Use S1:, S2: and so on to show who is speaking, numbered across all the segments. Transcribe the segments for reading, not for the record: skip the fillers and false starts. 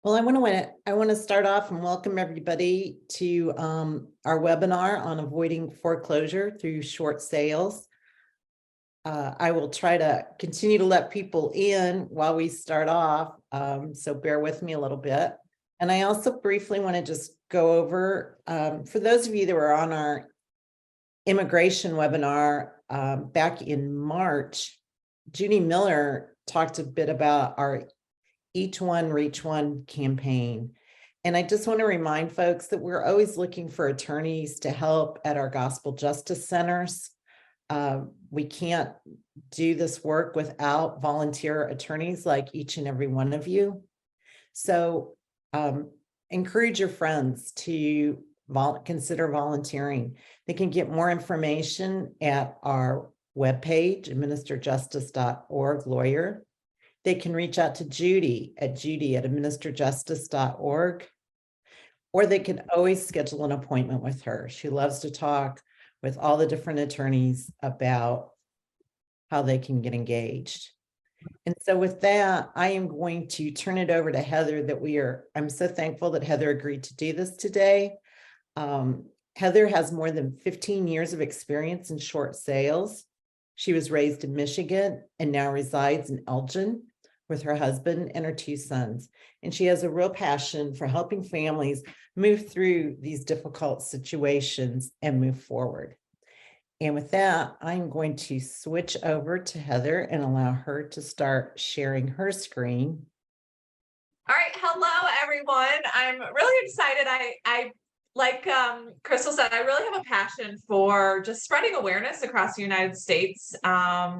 S1: Well, I want to start off and welcome everybody to our webinar on avoiding foreclosure through short sales. I will try to continue to let people in while we start off, so bear with me a little bit. And I also briefly want to just go over, for those of you that were on our immigration webinar back in March, Judy Miller talked a bit about our Each One Reach One campaign. And I just want to remind folks that we're always looking for attorneys to help at our gospel justice centers. We can't do this work without volunteer attorneys like each and every one of you. So encourage your friends to consider volunteering. They can get more information at our webpage, administerjustice.org lawyer. They can reach out to Judy at administerjustice.org, or they can always schedule an appointment with her. She loves to talk with all the different attorneys about how they can get engaged. And so with that, I am going to turn it over to Heather. I'm so thankful that Heather agreed to do this today. Heather has more than 15 years of experience in short sales. She was raised in Michigan and now resides in Elgin with her husband and her two sons. And she has a real passion for helping families move through these difficult situations and move forward. And with that, I'm going to switch over to Heather and allow her to start sharing her screen.
S2: All right. Hello, everyone. I'm really excited. I like Crystal said, I really have a passion for just spreading awareness across the United States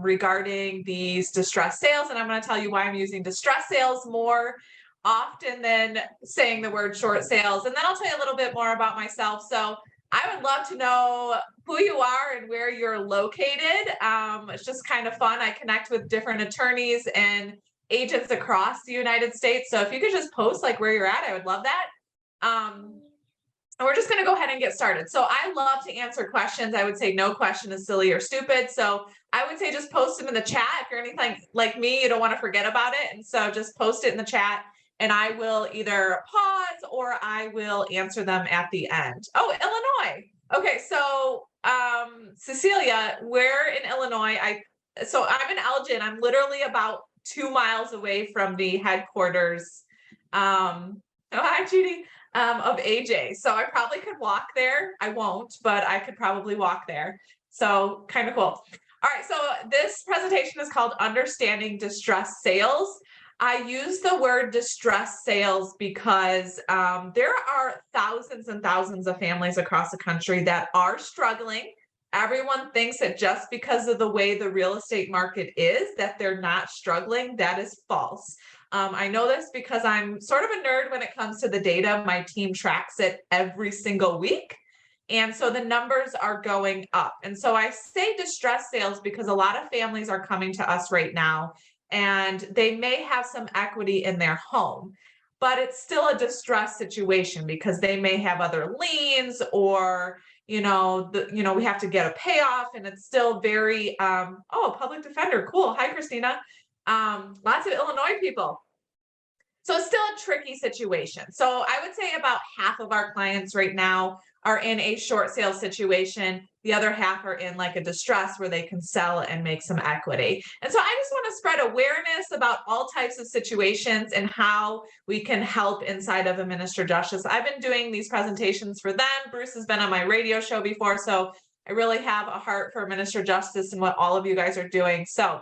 S2: regarding these distress sales. And I'm going to tell you why I'm using distress sales more often than saying the word short sales. And then I'll tell you a little bit more about myself. So I would love to know who you are and where you're located. It's just kind of fun. I connect with different attorneys and agents across the United States. So if you could just post like where you're at, I would love that. And we're just going to go ahead and get started. So I love to answer questions. I would say no question is silly or stupid. So I would say just post them in the chat. If you're anything like me, you don't want to forget about it. And so just post it in the chat and I will either pause or I will answer them at the end. Oh, Illinois. Okay. So Cecilia, where in Illinois? So I'm in Elgin. I'm literally about 2 miles away from the headquarters. Oh, hi, Judy. Of AJ. So I probably could walk there. I won't, but I could probably walk there. So kind of cool. All right. So this presentation is called Understanding Distress Sales. I use the word distress sales because there are thousands and thousands of families across the country that are struggling. Everyone thinks that just because of the way the real estate market is, that they're not struggling. That is false. I know this because I'm sort of a nerd when it comes to the data. My team tracks it every single week. And so the numbers are going up. And so I say distress sales because a lot of families are coming to us right now and they may have some equity in their home, but it's still a distress situation because they may have other liens or we have to get a payoff and it's still very, public defender. Cool. Hi, Christina. Lots of Illinois people. So it's still a tricky situation. So I would say about half of our clients right now are in a short sale situation. The other half are in like a distress where they can sell and make some equity. And so I just want to spread awareness about all types of situations and how we can help inside of Administer Justice. I've been doing these presentations for them. Bruce has been on my radio show before. So I really have a heart for Administer Justice and what all of you guys are doing. So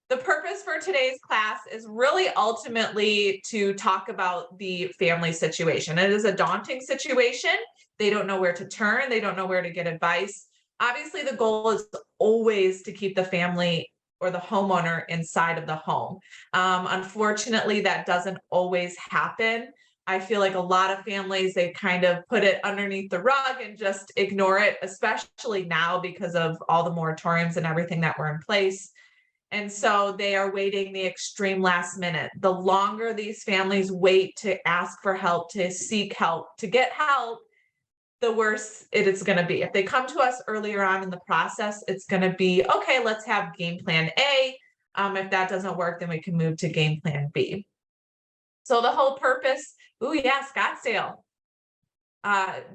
S2: the purpose for today's class is really ultimately to talk about the family situation. It is a daunting situation. They don't know where to turn. They don't know where to get advice. Obviously, the goal is always to keep the family or the homeowner inside of the home. Unfortunately, that doesn't always happen. I feel like a lot of families, they kind of put it underneath the rug and just ignore it, especially now because of all the moratoriums and everything that were in place. And so they are waiting the extreme last minute. The longer these families wait to ask for help, to seek help, to get help, the worse it is going to be. If they come to us earlier on in the process, it's going to be, okay, let's have game plan A. If that doesn't work, then we can move to game plan B. So the whole purpose, oh yeah, Scottsdale.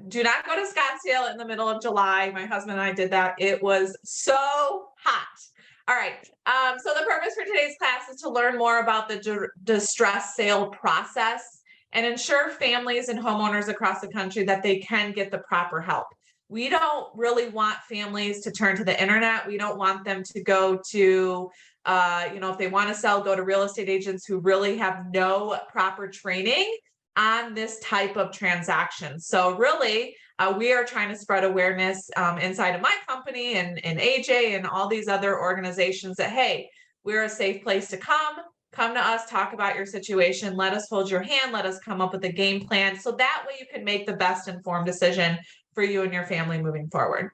S2: Do not go to Scottsdale in the middle of July. My husband and I did that. It was so hot. All right. So the purpose for today's class is to learn more about the distress sale process and ensure families and homeowners across the country that they can get the proper help. We don't really want families to turn to the internet. We don't want them to go to, if they want to sell, go to real estate agents who really have no proper training on this type of transaction. So really, we are trying to spread awareness inside of my company and AJ and all these other organizations that, hey, we're a safe place to come to us, talk about your situation, let us hold your hand, let us come up with a game plan. So that way you can make the best informed decision for you and your family moving forward.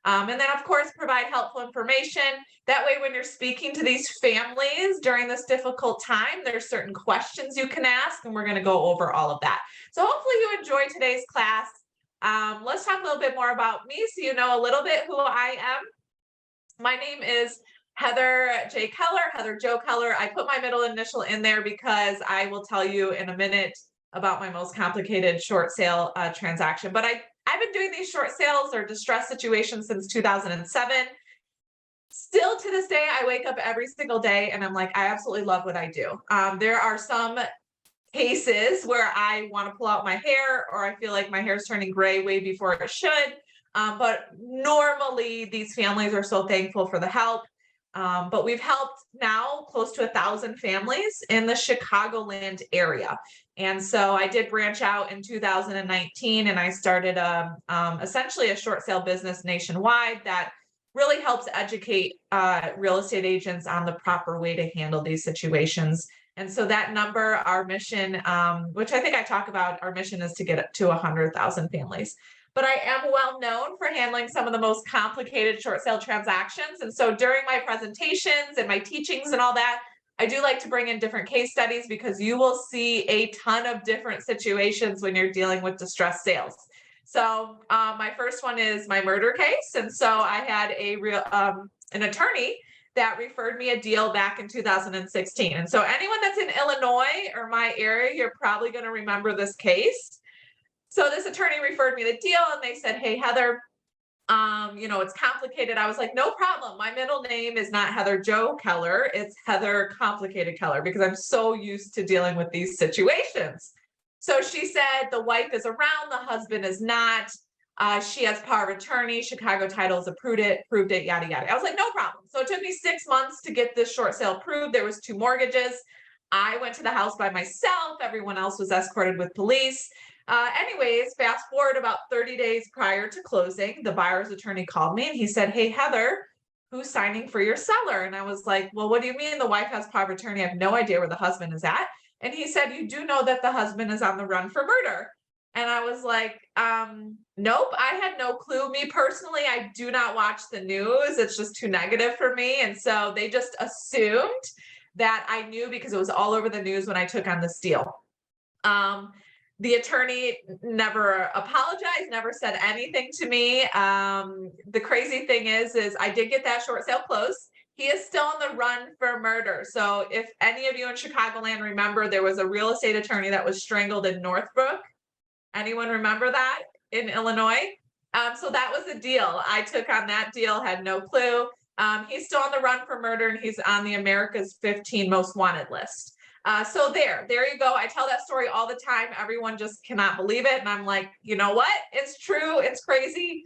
S2: And then of course, provide helpful information. That way, when you're speaking to these families during this difficult time, there's certain questions you can ask, and we're going to go over all of that. So hopefully you enjoyed today's class. Let's talk a little bit more about me so you know a little bit who I am. My name is Heather J. Keller, Heather Joe Keller. I put my middle initial in there because I will tell you in a minute about my most complicated short sale transaction. But I've been doing these short sales or distress situations since 2007. Still to this day, I wake up every single day and I'm like, I absolutely love what I do. There are some cases where I want to pull out my hair or I feel like my hair is turning gray way before it should. But normally these families are so thankful for the help. But we've helped now close to 1,000 families in the Chicagoland area. And so I did branch out in 2019 and I started essentially a short sale business nationwide that really helps educate real estate agents on the proper way to handle these situations. And so that number, our mission, which I think I talk about, our mission is to get to 100,000 families. But I am well known for handling some of the most complicated short sale transactions. And so during my presentations and my teachings and all that, I do like to bring in different case studies because you will see a ton of different situations when you're dealing with distressed sales. So my first one is my murder case. And so I had an attorney that referred me a deal back in 2016. And so anyone that's in Illinois or my area, you're probably going to remember this case. So this attorney referred me the deal and they said, hey, Heather, it's complicated. I was like, no problem. My middle name is not Heather Joe Keller. It's Heather Complicated Keller because I'm so used to dealing with these situations. So she said the wife is around, the husband is not. She has power of attorney. Chicago titles approved it, yada, yada. I was like, no problem. So it took me 6 months to get this short sale approved. There was 2 mortgages. I went to the house by myself. Everyone else was escorted with police. Anyways, fast forward about 30 days prior to closing, the buyer's attorney called me and he said, hey, Heather, who's signing for your seller? And I was like, well, what do you mean the wife has power of attorney? I have no idea where the husband is at. And he said, you do know that the husband is on the run for murder. And I was like, nope, I had no clue. Me personally, I do not watch the news. It's just too negative for me. And so they just assumed that I knew because it was all over the news when I took on this deal. The attorney never apologized, never said anything to me. The crazy thing is I did get that short sale closed. He is still on the run for murder. So if any of you in Chicagoland remember, there was a real estate attorney that was strangled in Northbrook. Anyone remember that in Illinois? So that was the deal. I took on that deal, had no clue. He's still on the run for murder and he's on the America's 15 most wanted list. So there you go. I tell that story all the time. Everyone just cannot believe it. And I'm like, you know what? It's true. It's crazy.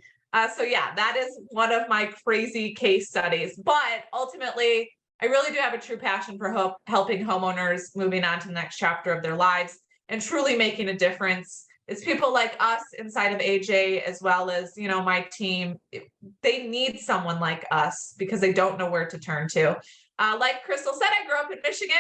S2: So yeah, that is one of my crazy case studies. But ultimately, I really do have a true passion for helping homeowners moving on to the next chapter of their lives and truly making a difference. It's people like us inside of AJ, as well as, my team. They need someone like us because they don't know where to turn to. Like Crystal said, I grew up in Michigan.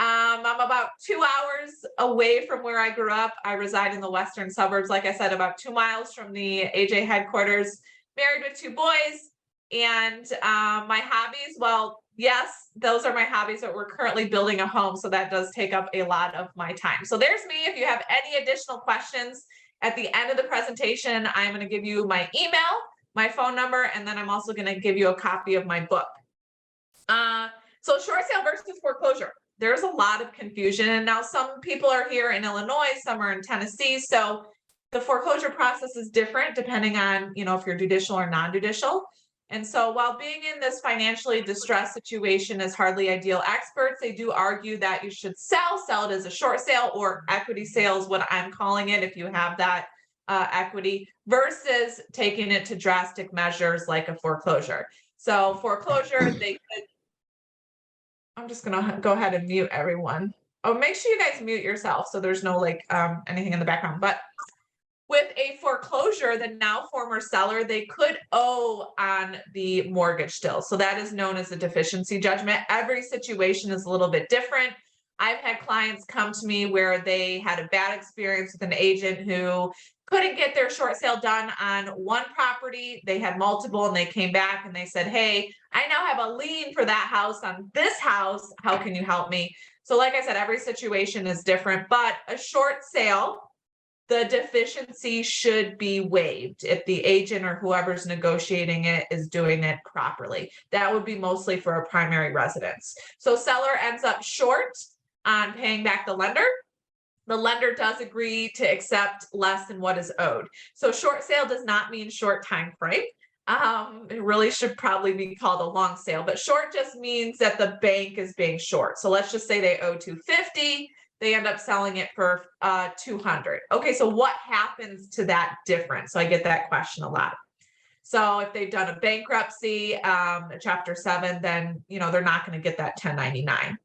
S2: I'm about 2 hours away from where I grew up. I reside in the western suburbs, like I said, about 2 miles from the AJ headquarters, married with 2 boys. And my hobbies, well, yes, those are my hobbies, but we're currently building a home. So that does take up a lot of my time. So there's me. If you have any additional questions at the end of the presentation, I'm going to give you my email, my phone number, and then I'm also going to give you a copy of my book. So short sale versus foreclosure. there's a lot of confusion. And now some people are here in Illinois, some are in Tennessee. So the foreclosure process is different depending on, if you're judicial or non-judicial. And so while being in this financially distressed situation is hardly ideal, experts, they do argue that you should sell it as a short sale or equity sale is what I'm calling it if you have that equity, versus taking it to drastic measures like a foreclosure. So foreclosure, I'm just gonna go ahead and mute everyone. Oh, make sure you guys mute yourself so there's no anything in the background. But with a foreclosure, the now former seller, they could owe on the mortgage still. So that is known as a deficiency judgment. Every situation is a little bit different. I've had clients come to me where they had a bad experience with an agent who couldn't get their short sale done on one property. They had multiple and they came back and they said, hey, I now have a lien for that house on this house. How can you help me? So like I said, every situation is different, but a short sale, the deficiency should be waived if the agent or whoever's negotiating it is doing it properly. That would be mostly for a primary residence. So seller ends up short on paying back the lender. The lender does agree to accept less than what is owed. So short sale does not mean short time frame. It really should probably be called a long sale, but short just means that the bank is being short. So let's just say they owe $250. They end up selling it for $200. Okay, so what happens to that difference? So I get that question a lot. So if they've done a bankruptcy, Chapter 7, then they're not going to get that 1099.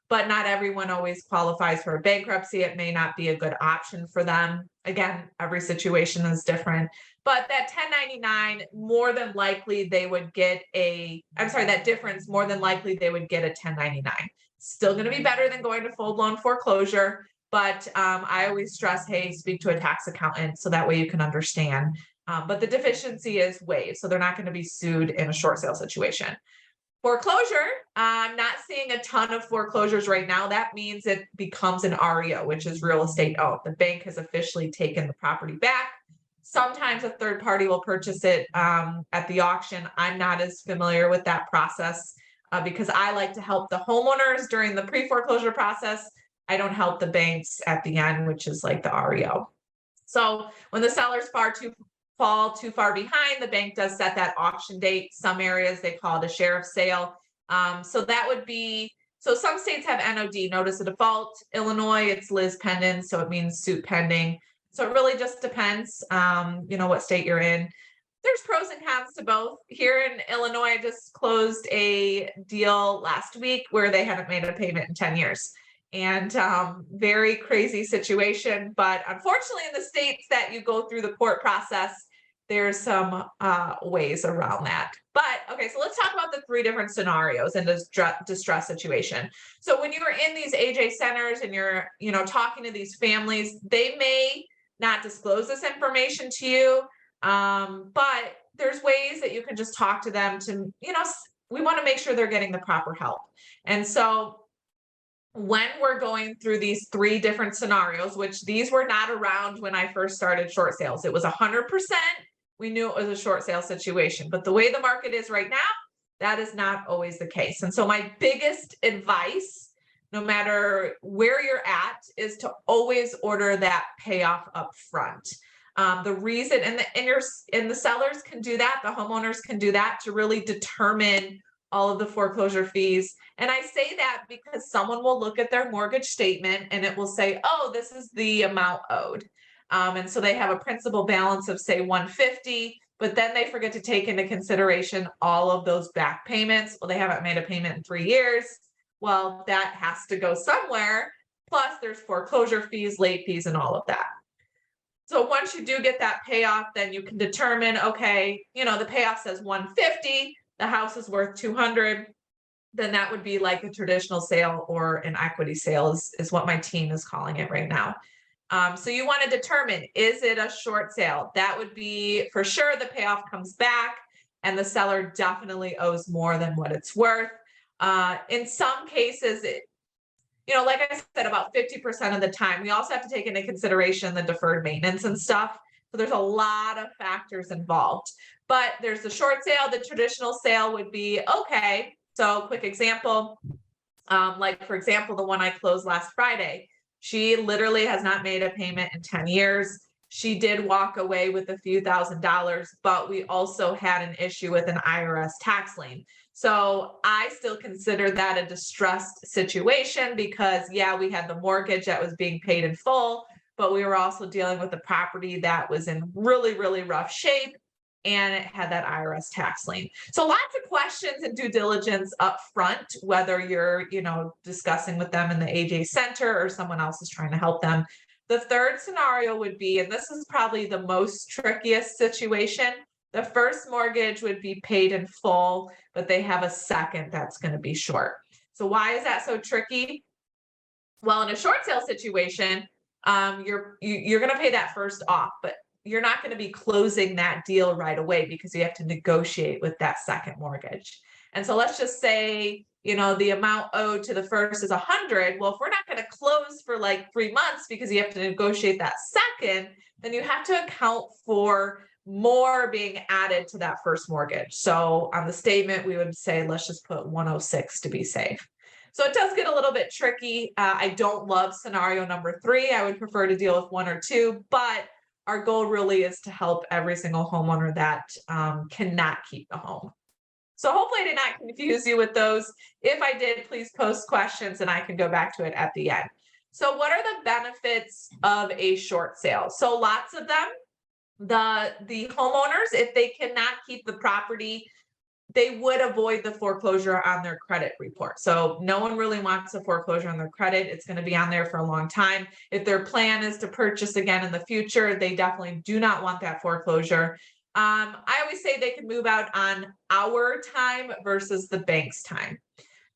S2: But not everyone always qualifies for a bankruptcy. It may not be a good option for them. Again, every situation is different. But that 1099, more than likely they would get that difference, more than likely they would get a 1099. Still going to be better than going to full-blown foreclosure. But I always stress, hey, speak to a tax accountant so that way you can understand. But the deficiency is waived, so they're not going to be sued in a short sale situation. Foreclosure, I'm not seeing a ton of foreclosures right now. That means it becomes an REO, which is real estate owned. The bank has officially taken the property back. Sometimes a third party will purchase it at the auction. I'm not as familiar with that process because I like to help the homeowners during the pre-foreclosure process. I don't help the banks at the end, which is like the REO. So when the sellers fall too far behind, the bank does set that auction date. Some areas they call it a sheriff's sale. So that would be, so some states have NOD, notice of default. Illinois, it's lis pendens, so it means suit pending. So it really just depends, what state you're in. There's pros and cons to both. Here in Illinois, I just closed a deal last week where they haven't made a payment in 10 years. And very crazy situation. But unfortunately, in the states that you go through the court process, there's some ways around that. But okay, so let's talk about the three different scenarios in this distress situation. So when you're in these AJ centers and you're, talking to these families, they may not disclose this information to you, but there's ways that you can just talk to them to, we want to make sure they're getting the proper help. And so when we're going through these three different scenarios, which these were not around when I first started short sales, it was 100%. We knew it was a short sale situation, but the way the market is right now, that is not always the case. And so my biggest advice, no matter where you're at, is to always order that payoff up front. The reason, and the sellers can do that, the homeowners can do that to really determine all of the foreclosure fees. And I say that because someone will look at their mortgage statement and it will say, oh, this is the amount owed. And so they have a principal balance of say 150, but then they forget to take into consideration all of those back payments. Well, they haven't made a payment in 3 years. Well, that has to go somewhere. Plus there's foreclosure fees, late fees, and all of that. So once you do get that payoff, then you can determine, okay, the payoff says 150, the house is worth 200, then that would be like a traditional sale or an equity sale is what my team is calling it right now. So you want to determine, is it a short sale? That would be for sure the payoff comes back and the seller definitely owes more than what it's worth. In some cases, like I said, about 50% of the time, we also have to take into consideration the deferred maintenance and stuff. So there's a lot of factors involved, but there's the short sale. The traditional sale would be, okay, so quick example, Like, for example, the one I closed last Friday, she literally has not made a payment in 10 years. She did walk away with a few $1,000s, but we also had an issue with an IRS tax lien. So I still consider that a distressed situation because, yeah, we had the mortgage that was being paid in full, but we were also dealing with a property that was in really, really rough shape and it had that IRS tax lien. So lots of questions and due diligence up front, whether you're, discussing with them in the AJ Center or someone else is trying to help them. The third scenario would be, and this is probably the most trickiest situation, the first mortgage would be paid in full, but they have a second that's going to be short. So why is that so tricky? Well, in a short sale situation, you're going to pay that first off, but you're not going to be closing that deal right away because you have to negotiate with that second mortgage. And so let's just say, the amount owed to the first is 100. Well, if we're not going to close for like 3 months because you have to negotiate that second, then you have to account for more being added to that first mortgage. So on the statement, we would say, let's just put 106 to be safe. So it does get a little bit tricky. I don't love scenario number 3. I would prefer to deal with 1 or 2, but our goal really is to help every single homeowner that cannot keep the home. So hopefully I did not confuse you with those. If I did, please post questions and I can go back to it at the end. So what are the benefits of a short sale? So lots of them. The homeowners, if they cannot keep the property, they would avoid the foreclosure on their credit report. So no one really wants a foreclosure on their credit. It's going to be on there for a long time. If their plan is to purchase again in the future, they definitely do not want that foreclosure. I always say they can move out on our time versus the bank's time.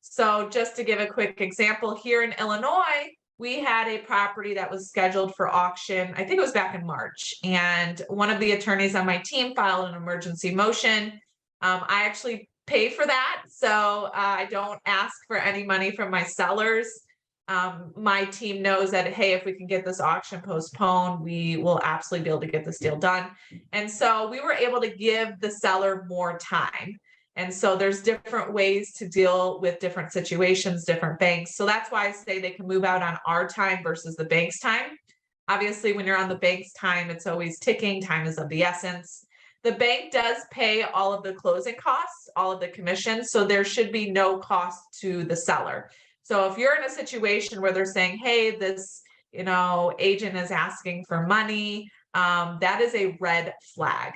S2: So just to give a quick example, here in Illinois, we had a property that was scheduled for auction. I think it was back in March. And one of the attorneys on my team filed an emergency motion. I actually pay for that. So I don't ask for any money from my sellers. My team knows that, hey, if we can get this auction postponed, we will absolutely be able to get this deal done. And so we were able to give the seller more time. And so there's different ways to deal with different situations, different banks. So that's why I say they can move out on our time versus the bank's time. Obviously, when you're on the bank's time, it's always ticking. Time is of the essence. The bank does pay all of the closing costs, all of the commissions. So there should be no cost to the seller. So if you're in a situation where they're saying, hey, this, agent is asking for money, that is a red flag.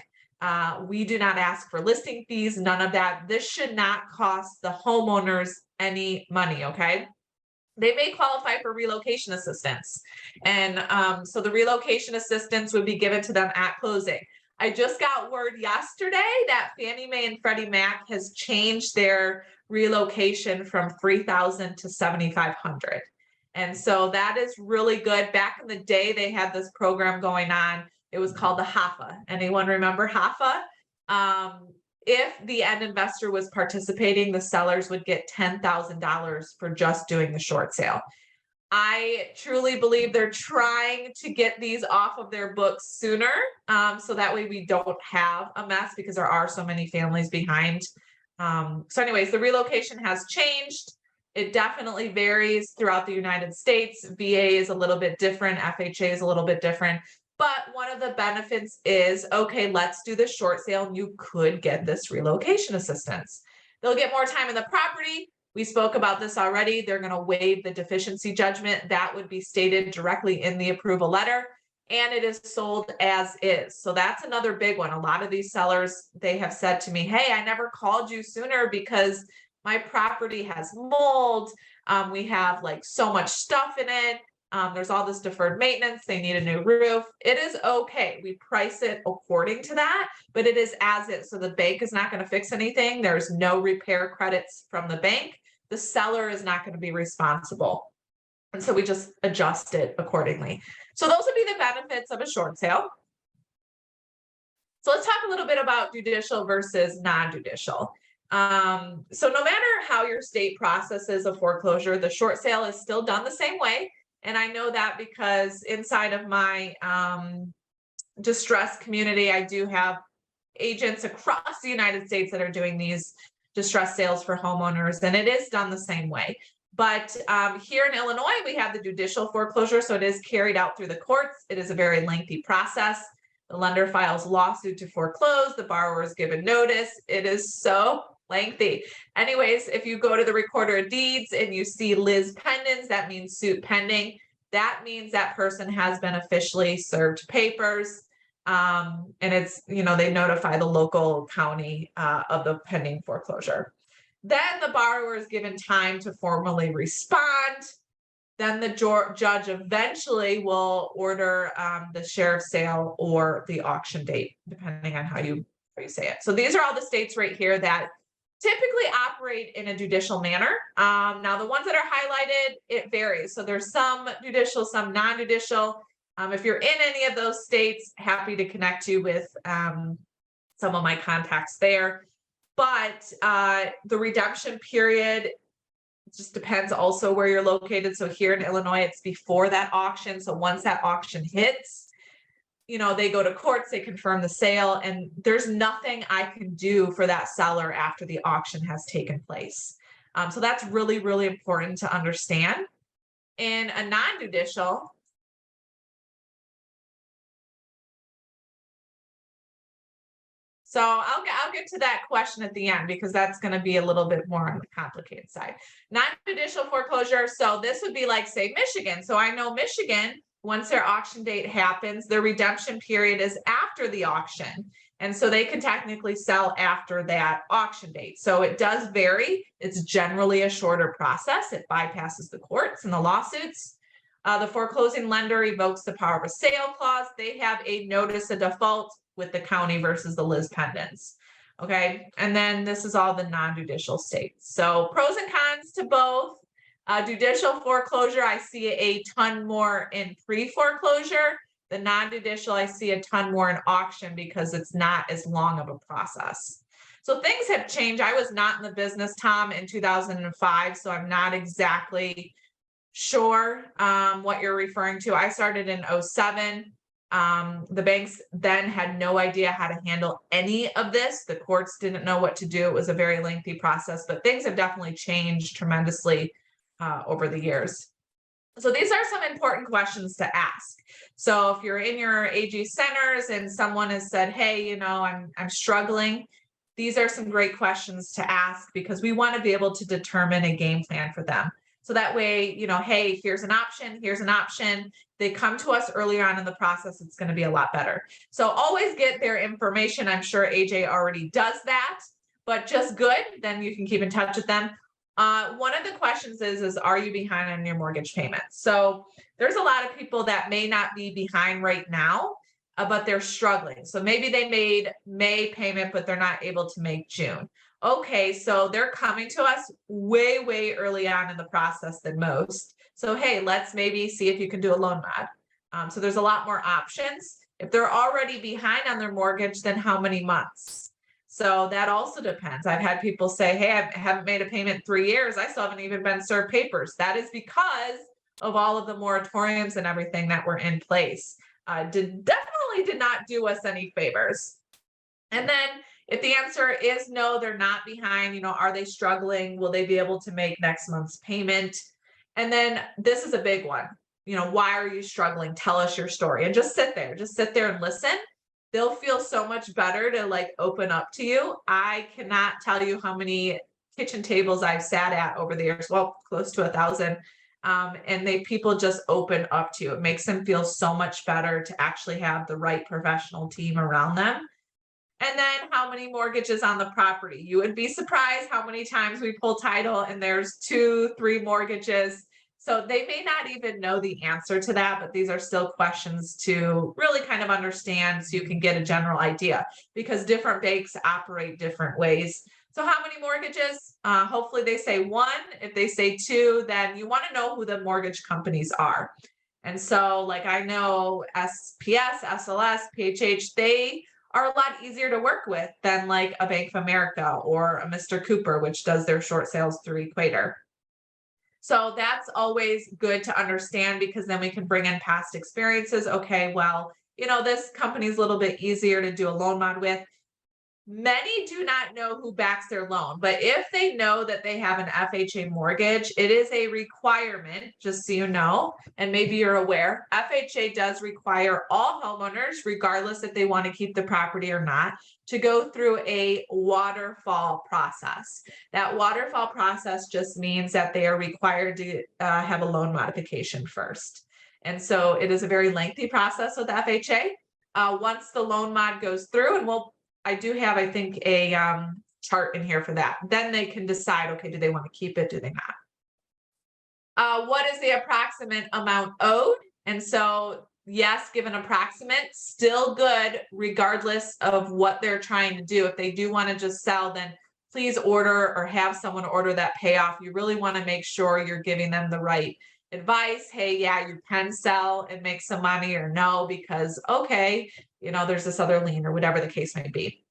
S2: We do not ask for listing fees, none of that. This should not cost the homeowners any money, okay? They may qualify for relocation assistance. And so the relocation assistance would be given to them at closing. I just got word yesterday that Fannie Mae and Freddie Mac has changed their relocation from $3,000 to $7,500. And so that is really good. Back in the day, they had this program going on. It was called the HAFA. Anyone remember HAFA? If the end investor was participating, the sellers would get $10,000 for just doing the short sale. I truly believe they're trying to get these off of their books sooner. So that way we don't have a mess because there are so many families behind. So anyways, the relocation has changed. It definitely varies throughout the United States. VA is a little bit different. FHA is a little bit different. But one of the benefits is, okay, let's do the short sale. And you could get this relocation assistance. They'll get more time in the property. We spoke about this already. They're going to waive the deficiency judgment. That would be stated directly in the approval letter. And it is sold as is. So that's another big one. A lot of these sellers, they have said to me, hey, I never called you sooner because my property has mold. We have like so much stuff in it. There's all this deferred maintenance. They need a new roof. It is okay. We price it according to that, but it is as is. So the bank is not going to fix anything. There's no repair credits from the bank. The seller is not going to be responsible. And so we just adjust it accordingly. So those would be the benefits of a short sale. So let's talk a little bit about judicial versus non-judicial. So no matter how your state processes a foreclosure, the short sale is still done the same way. And I know that because inside of my distress community, I do have agents across the United States that are doing these distress sales for homeowners, and it is done the same way. But here in Illinois, we have the judicial foreclosure. So it is carried out through the courts. It is a very lengthy process. The lender files lawsuit to foreclose. The borrower is given notice. It is so lengthy. Anyways, if you go to the recorder of deeds and you see Liz pendens, that means suit pending. That means that person has been officially served papers. And it's, they notify the local county of the pending foreclosure. Then the borrower is given time to formally respond. Then the judge eventually will order the sheriff's sale or the auction date, depending on how you say it. So these are all the states right here that typically operate in a judicial manner. Now, the ones that are highlighted, it varies. So there's some judicial, some non-judicial. If you're in any of those states, happy to connect you with some of my contacts there. But the redemption period just depends also where you're located. So here in Illinois, it's before that auction. So once that auction hits, they go to courts, they confirm the sale, and there's nothing I can do for that seller after the auction has taken place. So that's really, really important to understand. In a non-judicial, so I'll get to that question at the end because that's going to be a little bit more on the complicated side. Non-judicial foreclosure. So this would be like, say, Michigan. So I know Michigan, once their auction date happens, their redemption period is after the auction. And so they can technically sell after that auction date. So it does vary. It's generally a shorter process. It bypasses the courts and the lawsuits. The foreclosing lender revokes the power of a sale clause. They have a notice of default with the county versus the Liz pendens. Okay. And then this is all the non-judicial states. So pros and cons to both. Judicial foreclosure, I see a ton more in pre-foreclosure. The non-judicial, I see a ton more in auction because it's not as long of a process. So things have changed. I was not in the business, Tom, in 2005. So I'm not exactly sure what you're referring to. I started in 2007. The banks then had no idea how to handle any of this. The courts didn't know what to do. It was a very lengthy process, but things have definitely changed tremendously over the years. So these are some important questions to ask. So if you're in your AG centers and someone has said, hey, I'm struggling, these are some great questions to ask because we want to be able to determine a game plan for them. So that way, hey, here's an option, here's an option. They come to us earlier on in the process, it's going to be a lot better. So always get their information. I'm sure AJ already does that, but just good. Then you can keep in touch with them. One of the questions is, are you behind on your mortgage payments? So there's a lot of people that may not be behind right now, but they're struggling. So maybe they made May payment, but they're not able to make June. Okay, so they're coming to us way, way early on in the process than most. So, hey, let's maybe see if you can do a loan mod. So there's a lot more options. If they're already behind on their mortgage, then how many months? So that also depends. I've had people say, hey, I haven't made a payment in 3 years. I still haven't even been served papers. That is because of all of the moratoriums and everything that were in place. Definitely did not do us any favors. And then if the answer is no, they're not behind, are they struggling? Will they be able to make next month's payment? And then this is a big one. Why are you struggling? Tell us your story and just sit there and listen. They'll feel so much better to open up to you. I cannot tell you how many kitchen tables I've sat at over the years, well, close to 1,000. And people just open up to you. It makes them feel so much better to actually have the right professional team around them. And then how many mortgages on the property? You would be surprised how many times we pull title and there's 2, 3 mortgages. So they may not even know the answer to that, but these are still questions to really kind of understand so you can get a general idea because different banks operate different ways. So how many mortgages? Hopefully they say 1. If they say 2, then you want to know who the mortgage companies are. And so I know SPS, SLS, PHH, they are a lot easier to work with than a Bank of America or a Mr. Cooper, which does their short sales through Equator. So that's always good to understand because then we can bring in past experiences. Okay, well, this company is a little bit easier to do a loan mod with. Many do not know who backs their loan, but if they know that they have an FHA mortgage, it is a requirement, just so you know, and maybe you're aware, FHA does require all homeowners, regardless if they want to keep the property or not, to go through a waterfall process. That waterfall process just means that they are required to have a loan modification first. And so it is a very lengthy process with FHA. Once the loan mod goes through, and I do have, I think, a chart in here for that. Then they can decide, okay, do they want to keep it? Do they not? What is the approximate amount owed? And so, yes, give an approximate, still good, regardless of what they're trying to do. If they do want to just sell, then please order or have someone order that payoff. You really want to make sure you're giving them the right advice. Hey, yeah, you can sell and make some money, or no, because okay, there's this other lien or whatever the case may be.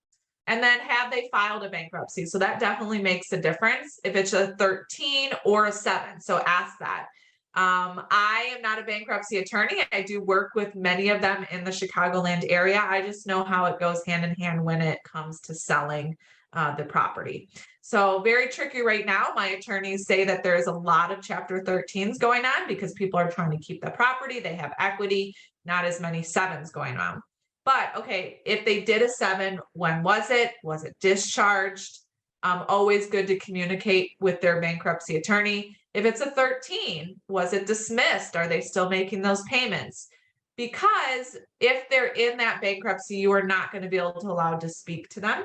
S2: And then have they filed a bankruptcy? So that definitely makes a difference if it's a 13 or a 7. So ask that. I am not a bankruptcy attorney. I do work with many of them in the Chicagoland area. I just know how it goes hand in hand when it comes to selling the property. So very tricky right now. My attorneys say that there's a lot of Chapter 13s going on because people are trying to keep the property. They have equity, not as many 7s going on. But okay, if they did a 7, when was it? Was it discharged? Always good to communicate with their bankruptcy attorney. If it's a 13, was it dismissed? Are they still making those payments? Because if they're in that bankruptcy, you are not going to be able to allow to speak to them.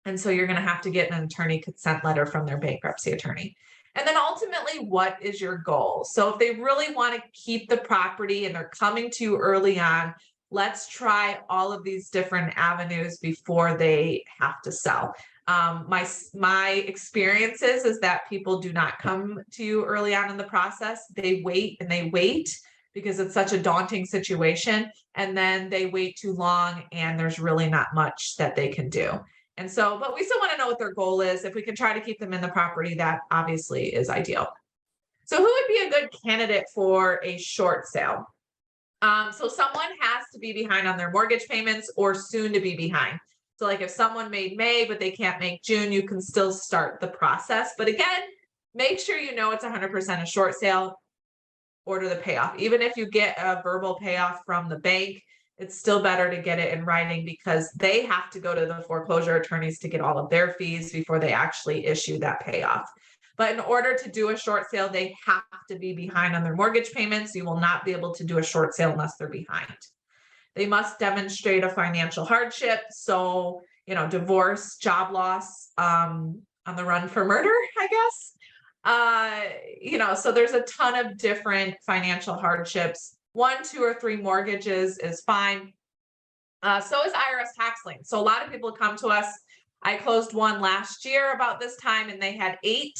S2: And so you're going to have to get an attorney consent letter from their bankruptcy attorney. And then ultimately, what is your goal? So if they really want to keep the property and they're coming to you early on, let's try all of these different avenues before they have to sell. My experiences is that people do not come to you early on in the process. They wait and they wait because it's such a daunting situation. And then they wait too long and there's really not much that they can do. And so, but we still want to know what their goal is. If we can try to keep them in the property, that obviously is ideal. So who would be a good candidate for a short sale? So someone has to be behind on their mortgage payments or soon to be behind. So like if someone made May, but they can't make June, you can still start the process. But again, make sure you know it's 100% a short sale. Order the payoff. Even if you get a verbal payoff from the bank, it's still better to get it in writing because they have to go to the foreclosure attorneys to get all of their fees before they actually issue that payoff. But in order to do a short sale, they have to be behind on their mortgage payments. You will not be able to do a short sale unless they're behind. They must demonstrate a financial hardship. So, divorce, job loss, on the run for murder, I guess. So there's a ton of different financial hardships. 1, 2, or 3 mortgages is fine. So is IRS tax lien. So a lot of people come to us. I closed one last year about this time, and they had 8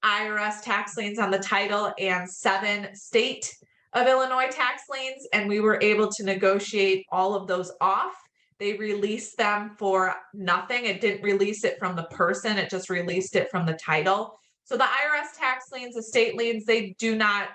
S2: IRS tax liens on the title and 7 state of Illinois tax liens. And we were able to negotiate all of those off. They released them for nothing. It didn't release it from the person. It just released it from the title. So the IRS tax liens, the state liens, they do not,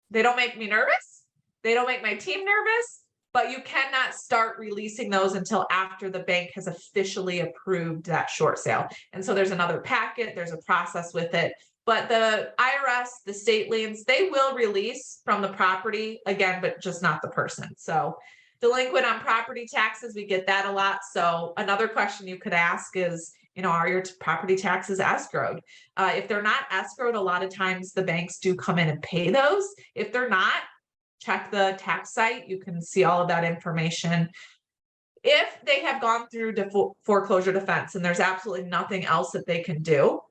S2: they don't make me nervous. They don't make my team nervous, but you cannot start releasing those until after the bank has officially approved that short sale. And so there's another packet, there's a process with it. But the IRS, the state liens, they will release from the property again, but just not the person. So delinquent on property taxes, we get that a lot. So another question you could ask is, are your property taxes escrowed? If they're not escrowed, a lot of times the banks do come in and pay those. If they're not, check the tax site. You can see all of that information. If they have gone through foreclosure defense and there's absolutely nothing else that they can do,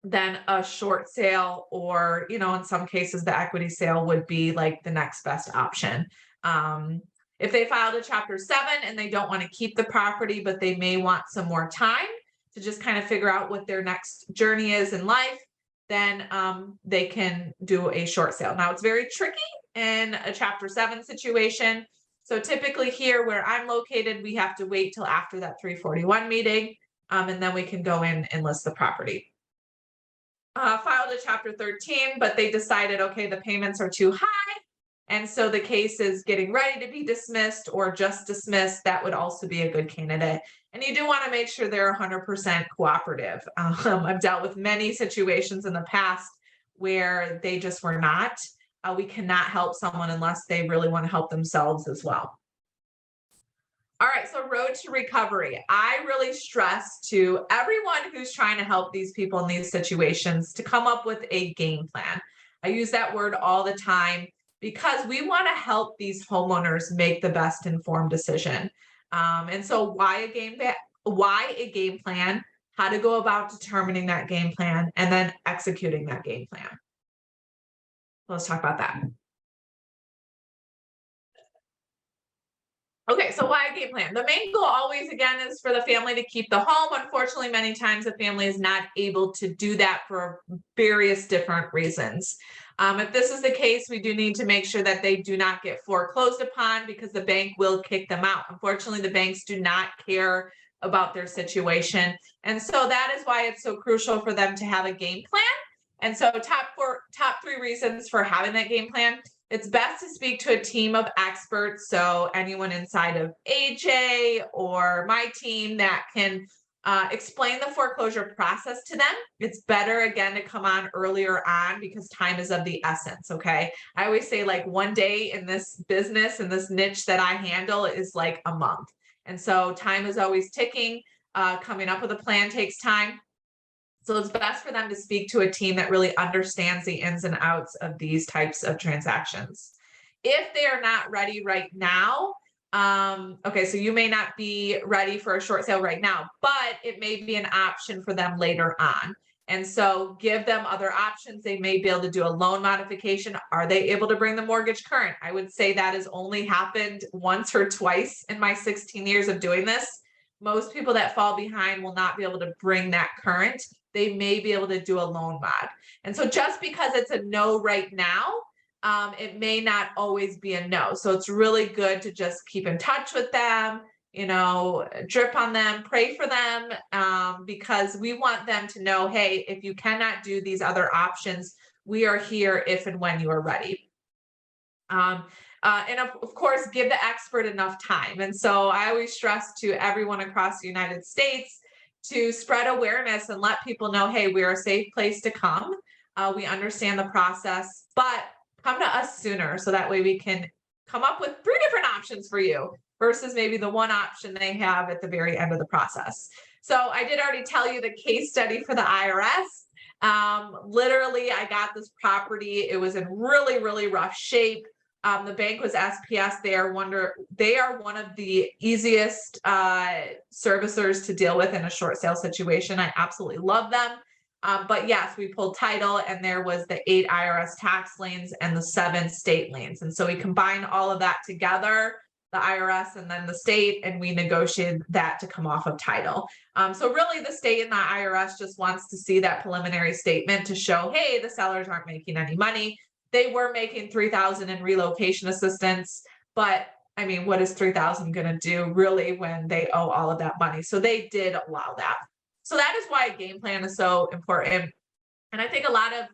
S2: then a short sale or, in some cases, the equity sale would be like the next best option. If they filed a Chapter 7 and they don't want to keep the property, but they may want some more time to just kind of figure out what their next journey is in life, then they can do a short sale. Now, it's very tricky in a Chapter 7 situation. So typically here where I'm located, we have to wait till after that 341 meeting, and then we can go in and list the property. Filed a Chapter 13, but they decided, okay, the payments are too high And so the case is getting ready to be dismissed or just dismissed. That would also be a good candidate. And you do want to make sure they're 100% cooperative. I've dealt with many situations in the past where they just were not. We cannot help someone unless they really want to help themselves as well. All right, so road to recovery. I really stress to everyone who's trying to help these people in these situations to come up with a game plan. I use that word all the time because we want to help these homeowners make the best informed decision. And so why a game plan, how to go about determining that game plan, and then executing that game plan. Let's talk about that. Okay, so why a game plan? The main goal always, again, is for the family to keep the home. Unfortunately, many times the family is not able to do that for various different reasons. If this is the case, we do need to make sure that they do not get foreclosed upon because the bank will kick them out. Unfortunately, the banks do not care about their situation. And so that is why it's so crucial for them to have a game plan. And so top three reasons for having that game plan. It's best to speak to a team of experts. So anyone inside of AJ or my team that can explain the foreclosure process to them. It's better, again, to come on earlier on because time is of the essence. Okay. I always say, like, one day in this business, in this niche that I handle, is like a month. And so time is always ticking. Coming up with a plan takes time. So it's best for them to speak to a team that really understands the ins and outs of these types of transactions. If they are not ready right now, okay, so you may not be ready for a short sale right now, but it may be an option for them later on. And so give them other options. They may be able to do a loan modification. Are they able to bring the mortgage current? I would say that has only happened once or twice in my 16 years of doing this. Most people that fall behind will not be able to bring that current. They may be able to do a loan mod. And so just because it's a no right now, it may not always be a no. So it's really good to just keep in touch with them, drip on them, pray for them, because we want them to know, hey, if you cannot do these other options, we are here if and when you are ready. And of course, give the expert enough time. And so I always stress to everyone across the United States to spread awareness and let people know, hey, we're a safe place to come. We understand the process, but come to us sooner so that way we can come up with 3 different options for you versus maybe the one option they have at the very end of the process. So I did already tell you the case study for the IRS. Literally, I got this property. It was in really, really rough shape. The bank was SPS. They are one of the easiest servicers to deal with in a short sale situation. I absolutely love them. But yes, we pulled title and there was the 8 IRS tax liens and the 7 state liens. And so we combined all of that together, the IRS and then the state, and we negotiated that to come off of title. So really the state and the IRS just wants to see that preliminary statement to show, hey, the sellers aren't making any money. They were making $3,000 in relocation assistance, but I mean, what is $3,000 going to do really when they owe all of that money? So they did allow that. So that is why a game plan is so important. And I think a lot of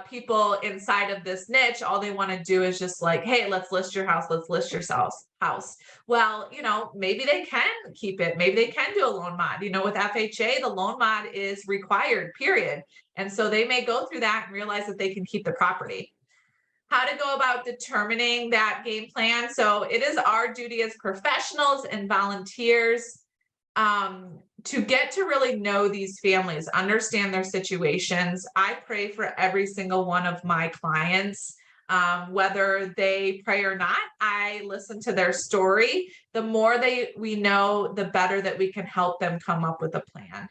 S2: people inside of this niche, all they want to do is just like, hey, let's list your house. Let's list your house. Well, maybe they can keep it. Maybe they can do a loan mod. With FHA, the loan mod is required, period. And so they may go through that and realize that they can keep the property. How to go about determining that game plan. So it is our duty as professionals and volunteers to get to really know these families, understand their situations. I pray for every single one of my clients. Whether they pray or not, I listen to their story. The more we know, the better that we can help them come up with a plan.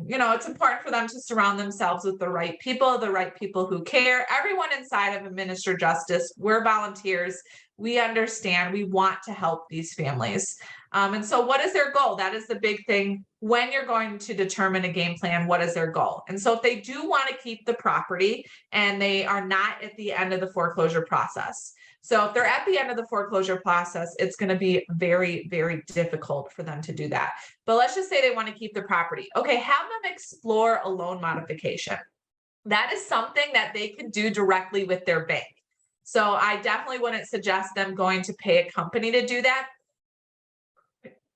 S2: It's important for them to surround themselves with the right people who care. Everyone inside of Administer Justice, we're volunteers. We understand. We want to help these families. And so what is their goal? That is the big thing. When you're going to determine a game plan, what is their goal? And so if they do want to keep the property and they are not at the end of the foreclosure process. So if they're at the end of the foreclosure process, it's going to be very, very difficult for them to do that. But let's just say they want to keep the property. Okay, have them explore a loan modification. That is something that they can do directly with their bank. So I definitely wouldn't suggest them going to pay a company to do that.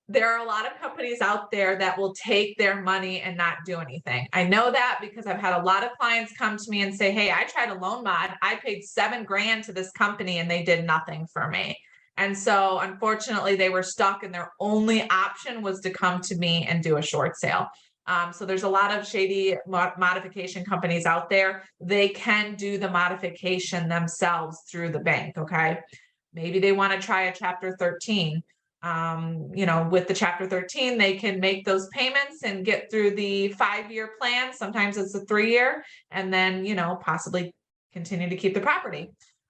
S2: There are a lot of companies out there that will take their money and not do anything. I know that because I've had a lot of clients come to me and say, hey, I tried a loan mod. I paid $7,000 to this company and they did nothing for me. And so unfortunately they were stuck and their only option was to come to me and do a short sale. So there's a lot of shady modification companies out there. They can do the modification themselves through the bank. Okay. Maybe they want to try a chapter 13. With the chapter 13, they can make those payments and get through the 5-year plan. Sometimes it's a 3-year, and then, possibly continue to keep the property.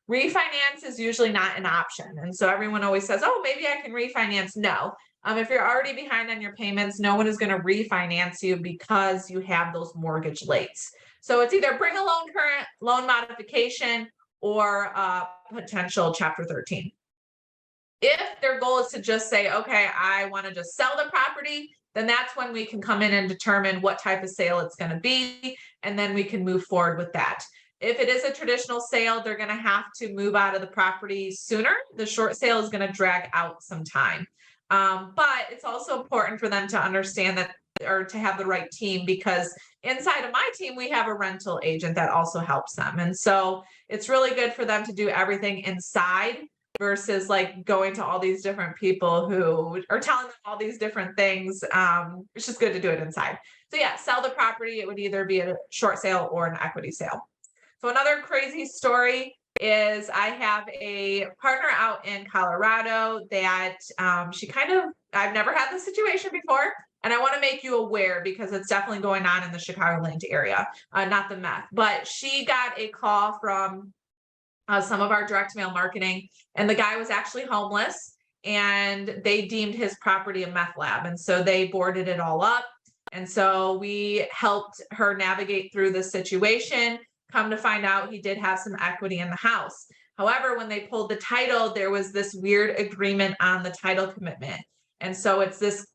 S2: Refinance is usually not an option. And so everyone always says, oh, maybe I can refinance. No. If you're already behind on your payments, no one is going to refinance you because you have those mortgage lates. So it's either bring a current loan modification or potential chapter 13. If their goal is to just say, okay, I want to just sell the property, then that's when we can come in and determine what type of sale it's going to be. And then we can move forward with that. If it is a traditional sale, they're going to have to move out of the property sooner. The short sale is going to drag out some time. But it's also important for them to understand that, or to have the right team, because inside of my team, we have a rental agent that also helps them. And so it's really good for them to do everything inside versus like going to all these different people who are telling them all these different things. It's just good to do it inside. So yeah, sell the property. It would either be a short sale or an equity sale. So another crazy story is I have a partner out in Colorado that I've never had this situation before. And I want to make you aware because it's definitely going on in the Chicagoland area, not the meth, but she got a call from some of our direct mail marketing, and the guy was actually homeless and they deemed his property a meth lab. And so they boarded it all up. And so we helped her navigate through the situation. Come to find out, he did have some equity in the house. However, when they pulled the title, there was this weird agreement on the title commitment. And so it's this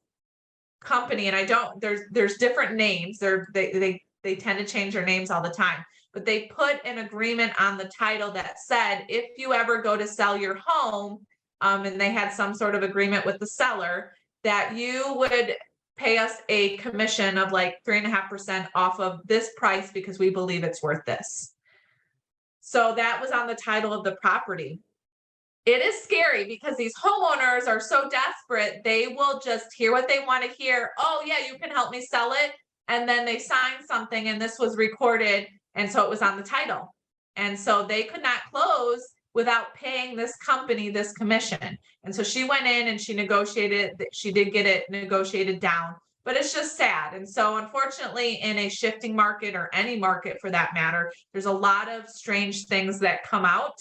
S2: company, and there's different names. They tend to change their names all the time. But they put an agreement on the title that said, if you ever go to sell your home, and they had some sort of agreement with the seller, that you would pay us a commission of like 3.5% off of this price because we believe it's worth this. So that was on the title of the property. It is scary because these homeowners are so desperate, they will just hear what they want to hear. Oh yeah, you can help me sell it. And then they sign something and this was recorded. And so it was on the title. And so they could not close without paying this company this commission. And so she went in and she negotiated, she did get it negotiated down, but it's just sad. And so unfortunately, in a shifting market, or any market for that matter, there's a lot of strange things that come out.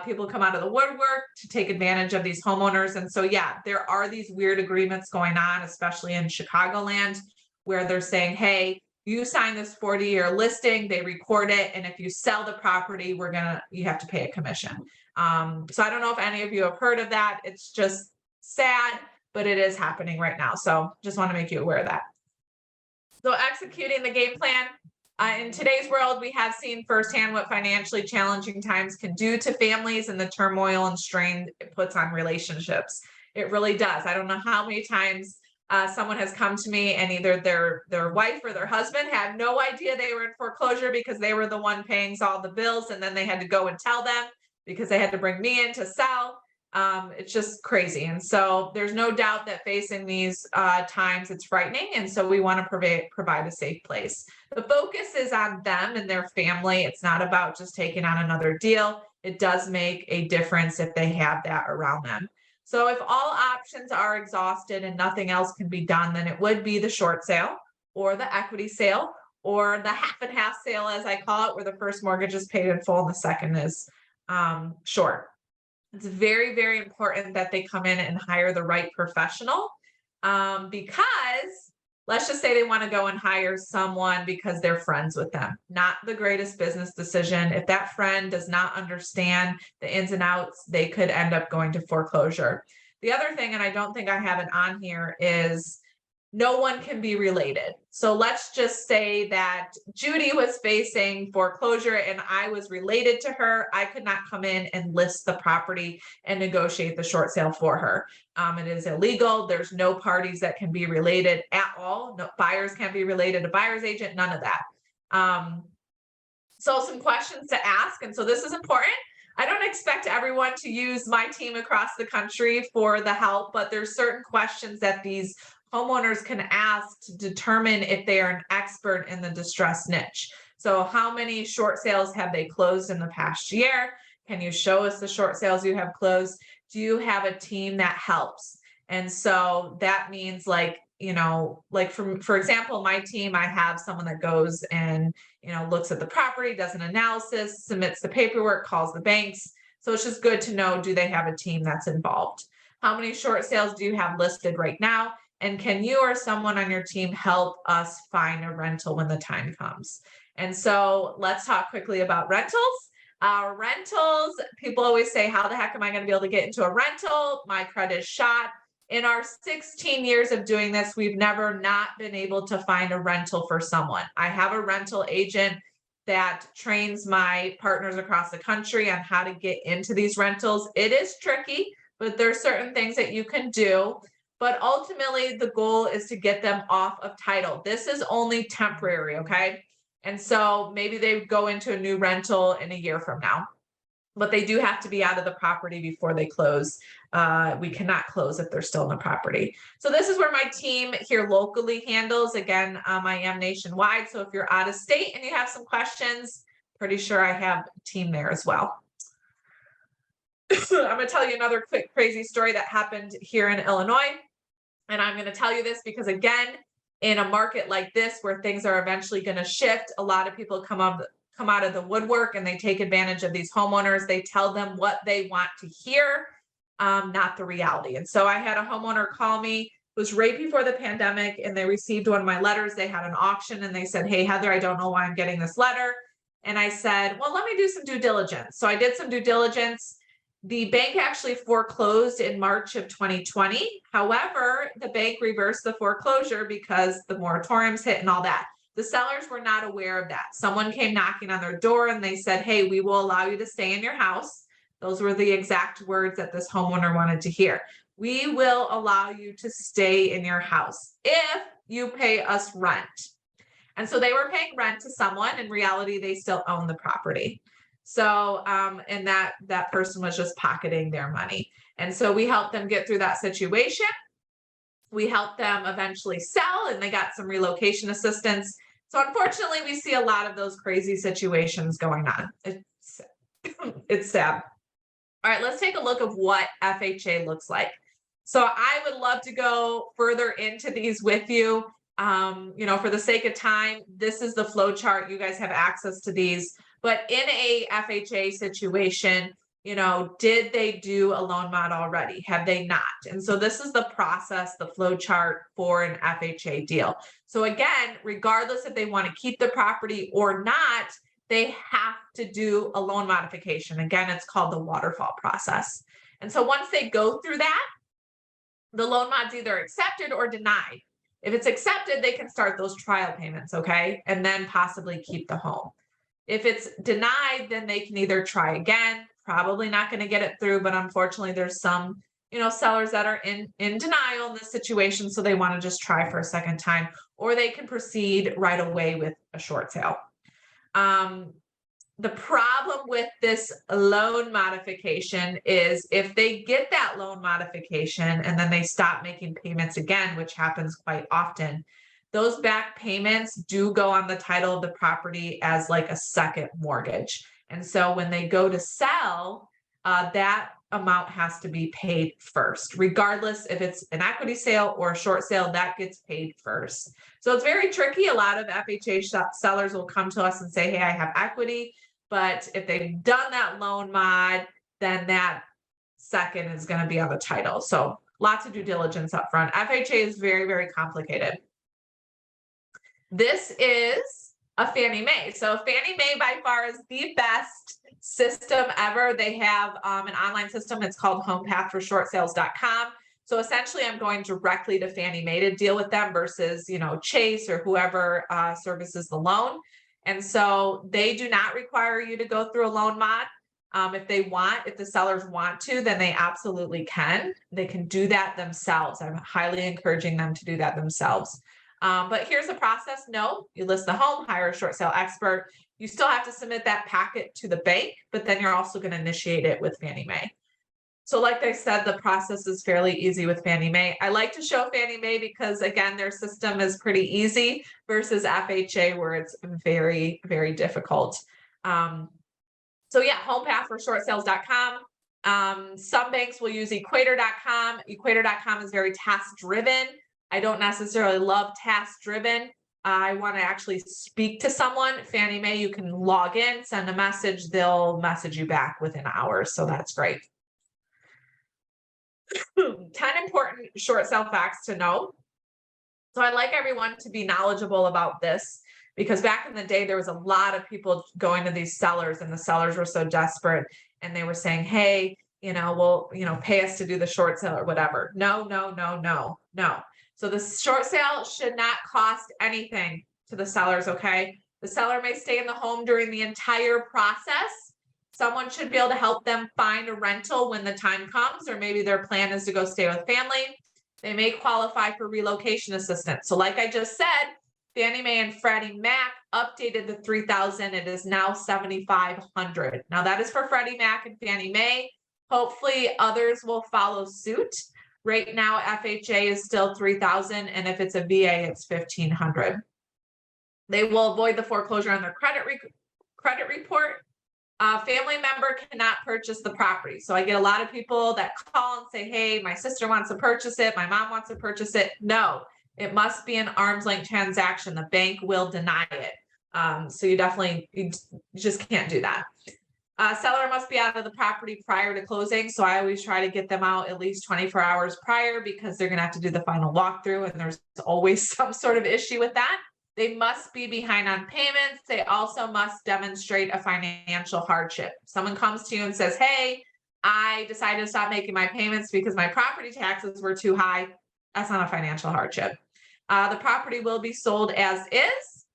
S2: People come out of the woodwork to take advantage of these homeowners. And so, yeah, there are these weird agreements going on, especially in Chicagoland, where they're saying, hey, you sign this 40-year listing, they record it, and if you sell the property, you have to pay a commission. So I don't know if any of you have heard of that. It's just sad, but it is happening right now. So just want to make you aware of that. So executing the game plan. In today's world, we have seen firsthand what financially challenging times can do to families and the turmoil and strain it puts on relationships. It really does. I don't know how many times someone has come to me and either their wife or their husband had no idea they were in foreclosure because they were the one paying all the bills, and then they had to go and tell them because they had to bring me in to sell. It's just crazy. And so there's no doubt that facing these times, it's frightening. And so we want to provide a safe place. The focus is on them and their family. It's not about just taking on another deal. It does make a difference if they have that around them. So if all options are exhausted and nothing else can be done, then it would be the short sale or the equity sale or the half and half sale, as I call it, where the first mortgage is paid in full and the second is short. It's very, very important that they come in and hire the right professional, because let's just say they want to go and hire someone because they're friends with them. Not the greatest business decision. If that friend does not understand the ins and outs, they could end up going to foreclosure. The other thing, and I don't think I have it on here, is no one can be related. So let's just say that Judy was facing foreclosure and I was related to her. I could not come in and list the property and negotiate the short sale for her. It is illegal. There's no parties that can be related at all. No buyers can't be related to buyer's agent, none of that. So some questions to ask. And so this is important. I don't expect everyone to use my team across the country for the help, but there's certain questions that these homeowners can ask to determine if they are an expert in the distress niche. So how many short sales have they closed in the past year? Can you show us the short sales you have closed? Do you have a team that helps? And so that means like, you know, like for example, my team, I have someone that goes and, you know, looks at the property, does an analysis, submits the paperwork, calls the banks. So it's just good to know, do they have a team that's involved? How many short sales do you have listed right now? And can you or someone on your team help us find a rental when the time comes? And so let's talk quickly about rentals. Rentals, people always say, how the heck am I going to be able to get into a rental? My credit is shot. In our 16 years of doing this, we've never not been able to find a rental for someone. I have a rental agent that trains my partners across the country on how to get into these rentals. It is tricky, but there's certain things that you can do. But ultimately, the goal is to get them off of title. This is only temporary, okay? And so maybe they go into a new rental in a year from now, but they do have to be out of the property before they close. We cannot close if they're still in the property. So this is where my team here locally handles. Again, I am nationwide. So if you're out of state and you have some questions, pretty sure I have a team there as well. I'm going to tell you another quick crazy story that happened here in Illinois. And I'm going to tell you this because, again, in a market like this where things are eventually going to shift, a lot of people come out of the woodwork and they take advantage of these homeowners. They tell them what they want to hear, not the reality. And so I had a homeowner call me. It was right before the pandemic, and they received one of my letters. They had an auction and they said, "Hey, Heather, I don't know why I'm getting this letter." And I said, "Well, let me do some due diligence." So I did some due diligence. The bank actually foreclosed in March of 2020. However, the bank reversed the foreclosure because the moratoriums hit and all that. The sellers were not aware of that. Someone came knocking on their door and they said, "Hey, we will allow you to stay in your house." Those were the exact words that this homeowner wanted to hear. "We will allow you to stay in your house if you pay us rent." And so they were paying rent to someone. In reality, they still own the property. So, and that person was just pocketing their money. And so we helped them get through that situation. We helped them eventually sell, and they got some relocation assistance. So unfortunately, we see a lot of those crazy situations going on. It's sad. All right, let's take a look of what FHA looks like. So I would love to go further into these with you. You know, for the sake of time, this is the flow chart. You guys have access to these. But in a FHA situation, you know, did they do a loan mod already? Have they not? And so this is the process, the flow chart for an FHA deal. So again, regardless if they want to keep the property or not, they have to do a loan modification. Again, it's called the waterfall process. And so once they go through that, the loan mod's either accepted or denied. If it's accepted, they can start those trial payments, okay? And then possibly keep the home. If it's denied, then they can either try again, probably not going to get it through, but unfortunately there's some, you know, sellers that are in denial in this situation, so they want to just try for a second time, or they can proceed right away with a short sale. The problem with this loan modification is if they get that loan modification and then they stop making payments again, which happens quite often, those back payments do go on the title of the property as like a second mortgage. And so when they go to sell, that amount has to be paid first, regardless if it's an equity sale or a short sale, that gets paid first. So it's very tricky. A lot of FHA sellers will come to us and say, "Hey, I have equity," but if they've done that loan mod, then that second is going to be on the title. So lots of due diligence up front. FHA is very, very complicated. This is a Fannie Mae. So Fannie Mae by far is the best system ever. They have an online system. It's called homepathforshortsales.com. So essentially I'm going directly to Fannie Mae to deal with them versus, Chase or whoever services the loan. And so they do not require you to go through a loan mod. If the sellers want to, then they absolutely can. They can do that themselves. I'm highly encouraging them to do that themselves. But here's the process. No, you list the home, hire a short sale expert. You still have to submit that packet to the bank, but then you're also going to initiate it with Fannie Mae. So like I said, the process is fairly easy with Fannie Mae. I like to show Fannie Mae because, again, their system is pretty easy versus FHA where it's very, very difficult. So yeah, HomePath for shortsales.com. Some banks will use equator.com. Equator.com is very task driven. I don't necessarily love task driven. I want to actually speak to someone. Fannie Mae, you can log in, send a message, they'll message you back within hours. So that's great. 10 important short sale facts to know. So I'd like everyone to be knowledgeable about this because back in the day, there was a lot of people going to these sellers and the sellers were so desperate and they were saying, hey, pay us to do the short sale or whatever. No. So the short sale should not cost anything to the sellers, okay? The seller may stay in the home during the entire process. Someone should be able to help them find a rental when the time comes, or maybe their plan is to go stay with family. They may qualify for relocation assistance. So like I just said, Fannie Mae and Freddie Mac updated the $3,000. It is now $7,500. Now that is for Freddie Mac and Fannie Mae. Hopefully others will follow suit. Right now, FHA is still $3,000, and if it's a VA, it's $1,500. They will avoid the foreclosure on their credit report. Family member cannot purchase the property. So I get a lot of people that call and say, hey, my sister wants to purchase it. My mom wants to purchase it. No, it must be an arm's length transaction. The bank will deny it. So you just can't do that. Seller must be out of the property prior to closing. So I always try to get them out at least 24 hours prior because they're going to have to do the final walkthrough. And there's always some sort of issue with that. They must be behind on payments. They also must demonstrate a financial hardship. Someone comes to you and says, hey, I decided to stop making my payments because my property taxes were too high. That's not a financial hardship. The property will be sold as is.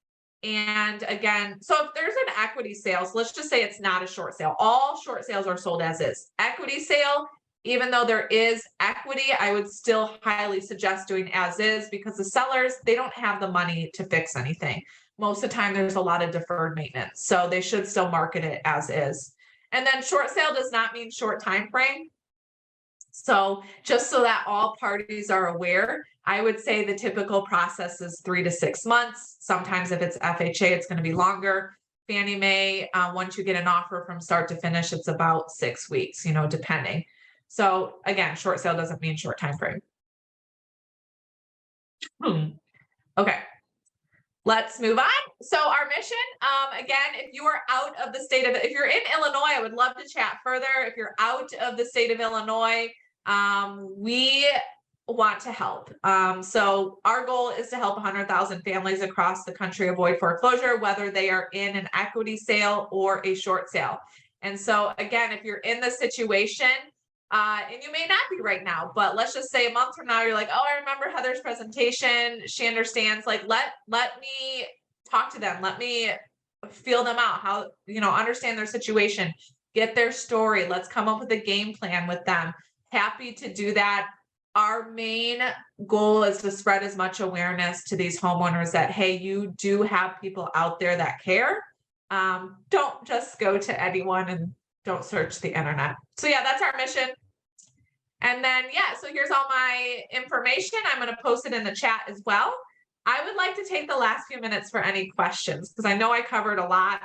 S2: And again, so if there's an equity sale, so let's just say it's not a short sale. All short sales are sold as is. Equity sale, even though there is equity, I would still highly suggest doing as is because the sellers, they don't have the money to fix anything. Most of the time, there's a lot of deferred maintenance. So they should still market it as is. And then short sale does not mean short time frame. So just so that all parties are aware, I would say the typical process is 3 to 6 months. Sometimes if it's FHA, it's going to be longer. Fannie Mae, once you get an offer from start to finish, it's about 6 weeks, depending. So again, short sale doesn't mean short time frame. Okay, let's move on. So our mission, again, if you are out of the state of, if you're in Illinois, I would love to chat further. If you're out of the state of Illinois, we want to help. So our goal is to help 100,000 families across the country avoid foreclosure, whether they are in an equity sale or a short sale. And so again, if you're in the situation, and you may not be right now, but let's just say a month from now, you're like, oh, I remember Heather's presentation. She understands, like, let me talk to them. Let me feel them out, how, understand their situation, get their story. Let's come up with a game plan with them. Happy to do that. Our main goal is to spread as much awareness to these homeowners that, hey, you do have people out there that care. Don't just go to anyone and don't search the internet. So yeah, that's our mission. And then, so here's all my information. I'm going to post it in the chat as well. I would like to take the last few minutes for any questions because I know I covered a lot.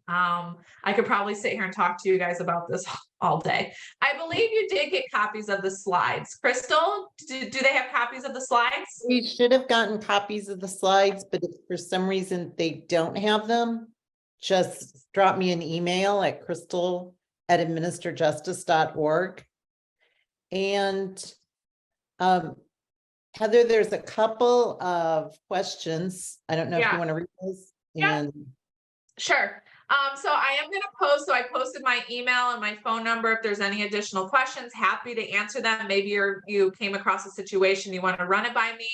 S2: I could probably sit here and talk to you guys about this all day. I believe you did get copies of the slides. Crystal, do they have copies of the slides?
S1: We should have gotten copies of the slides, but if for some reason they don't have them, just drop me an email at crystal@administerjustice.org. And Heather, there's a couple of questions. I don't know if you want to read those.
S2: Yeah. Sure. So I am going to post, so I posted my email and my phone number. If there's any additional questions, happy to answer them. Maybe you came across a situation, you want to run it by me.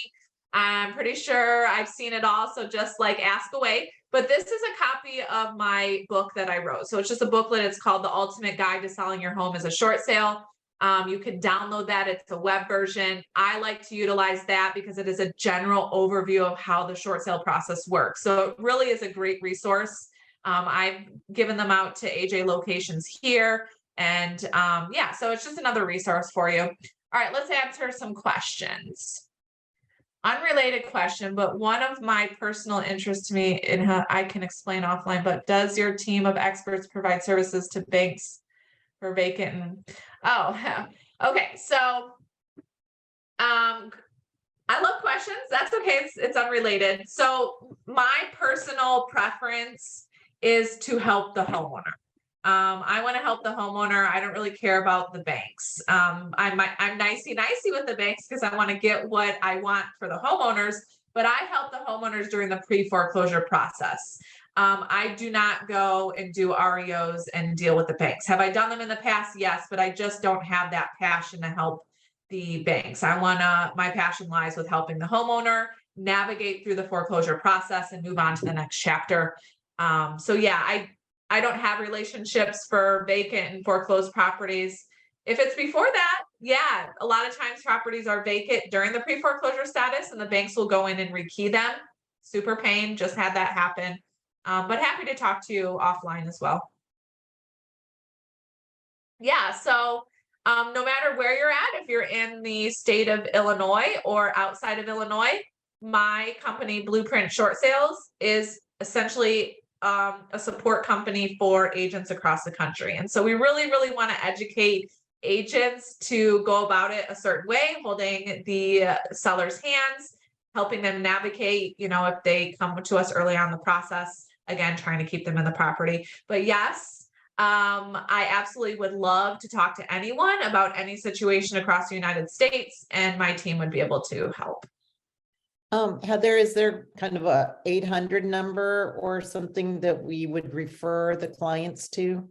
S2: I'm pretty sure I've seen it all. So just like ask away. But this is a copy of my book that I wrote. So it's just a booklet. It's called The Ultimate Guide to Selling Your Home as a Short Sale. You can download that. It's a web version. I like to utilize that because it is a general overview of how the short sale process works. So it really is a great resource. I've given them out to AJ locations here. And yeah, so it's just another resource for you. All right, let's answer some questions. Unrelated question, but one of my personal interests to me, and I can explain offline, but does your team of experts provide services to banks for vacant? And, oh, okay. So I love questions. That's okay. It's unrelated. So my personal preference is to help the homeowner. I want to help the homeowner. I don't really care about the banks. I'm nicey with the banks because I want to get what I want for the homeowners, but I help the homeowners during the pre-foreclosure process. I do not go and do REOs and deal with the banks. Have I done them in the past? Yes, but I just don't have that passion to help the banks. My passion lies with helping the homeowner navigate through the foreclosure process and move on to the next chapter. So yeah, I don't have relationships for vacant and foreclosed properties. If it's before that, yeah, a lot of times properties are vacant during the pre-foreclosure status and the banks will go in and rekey them. Super pain, just had that happen. But happy to talk to you offline as well. Yeah, so no matter where you're at, if you're in the state of Illinois or outside of Illinois, my company, Blueprint Short Sales, is essentially a support company for agents across the country. And so we really want to educate agents to go about it a certain way, holding the seller's hands, helping them navigate, if they come to us early on in the process, again, trying to keep them in the property. But yes, I absolutely would love to talk to anyone about any situation across the United States, and my team would be able to help.
S1: Heather, is there kind of a 800 number or something that we would refer the clients to?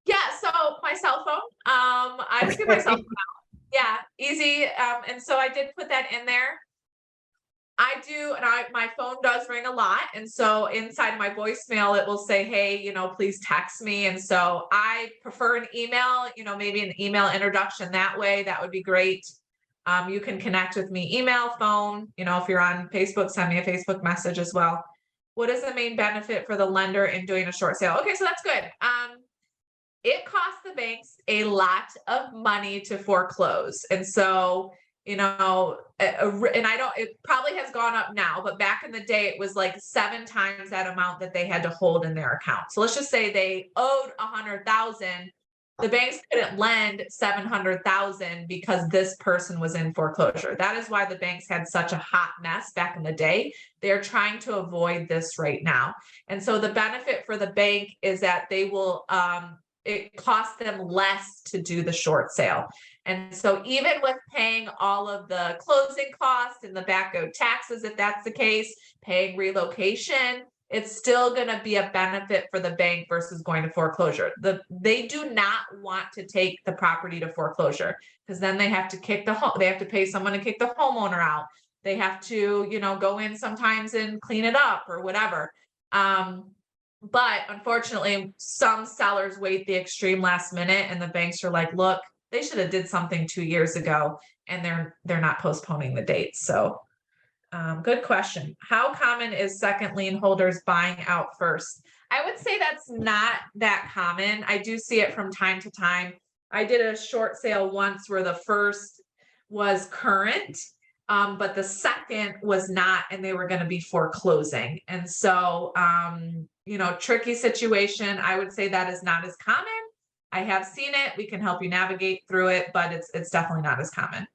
S2: Yeah, so my cell phone. I just give my cell phone out. Yeah, easy. And so I did put that in there. I do, and my phone does ring a lot. And so inside of my voicemail, it will say, hey, please text me. And so I prefer an email, maybe an email introduction that way. That would be great. You can connect with me, email, phone, if you're on Facebook, send me a Facebook message as well. What is the main benefit for the lender in doing a short sale? Okay, so that's good. It costs the banks a lot of money to foreclose. And so, and it probably has gone up now, but back in the day, it was like 7 times that amount that they had to hold in their account. So let's just say they owed 100,000. The banks couldn't lend 700,000 because this person was in foreclosure. That is why the banks had such a hot mess back in the day. They're trying to avoid this right now. And so the benefit for the bank is that they will, it costs them less to do the short sale. And so even with paying all of the closing costs and the back owed taxes, if that's the case, paying relocation, it's still going to be a benefit for the bank versus going to foreclosure. They do not want to take the property to foreclosure because then they have to they have to pay someone to kick the homeowner out. They have to, go in sometimes and clean it up or whatever. But unfortunately, some sellers wait the extreme last minute and the banks are like, look, they should have did something 2 years ago and they're not postponing the dates. So good question. How common is second lien holders buying out first? I would say that's not that common. I do see it from time to time. I did a short sale once where the first was current, but the second was not, and they were going to be foreclosing. And so, tricky situation. I would say that is not as common. I have seen it. We can help you navigate through it, but it's definitely not as common.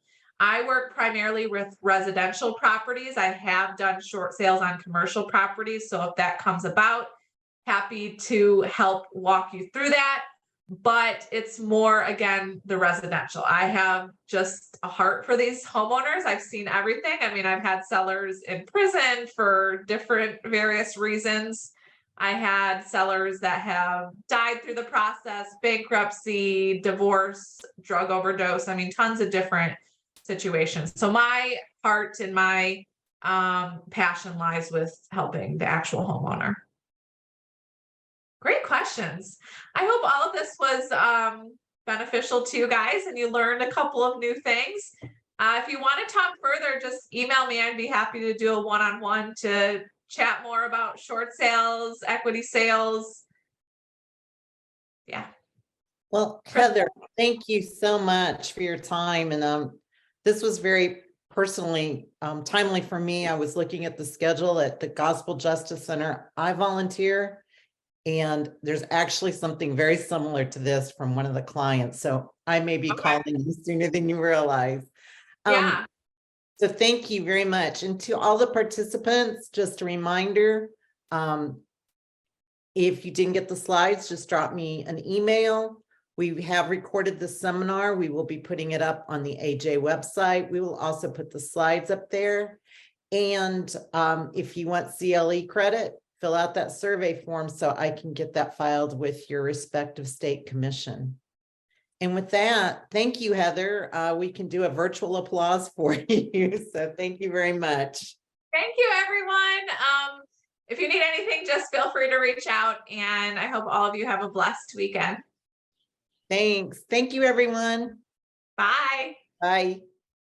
S2: I work primarily with residential properties. I have done short sales on commercial properties. So if that comes about, happy to help walk you through that. But it's more, again, the residential. I have just a heart for these homeowners. I've seen everything. I mean, I've had sellers in prison for different various reasons. I had sellers that have died through the process, bankruptcy, divorce, drug overdose. I mean, tons of different situations. So my heart and my passion lies with helping the actual homeowner. Great questions. I hope all of this was beneficial to you guys and you learned a couple of new things. If you want to talk further, just email me. I'd be happy to do a one-on-one to chat more about short sales, equity sales. Yeah.
S1: Well, Heather, thank you so much for your time. And this was very personally timely for me. I was looking at the schedule at the Gospel Justice Center. I volunteer, and there's actually something very similar to this from one of the clients. So I may be calling you sooner than you realize.
S2: Yeah.
S1: So thank you very much. And to all the participants, just a reminder, if you didn't get the slides, just drop me an email. We have recorded the seminar. We will be putting it up on the AJ website. We will also put the slides up there. And if you want CLE credit, fill out that survey form so I can get that filed with your respective state commission. And with that, thank you, Heather. We can do a virtual applause for you. So thank you very much.
S2: Thank you, everyone. If you need anything, just feel free to reach out. And I hope all of you have a blessed weekend.
S1: Thanks. Thank you, everyone.
S2: Bye.
S1: Bye.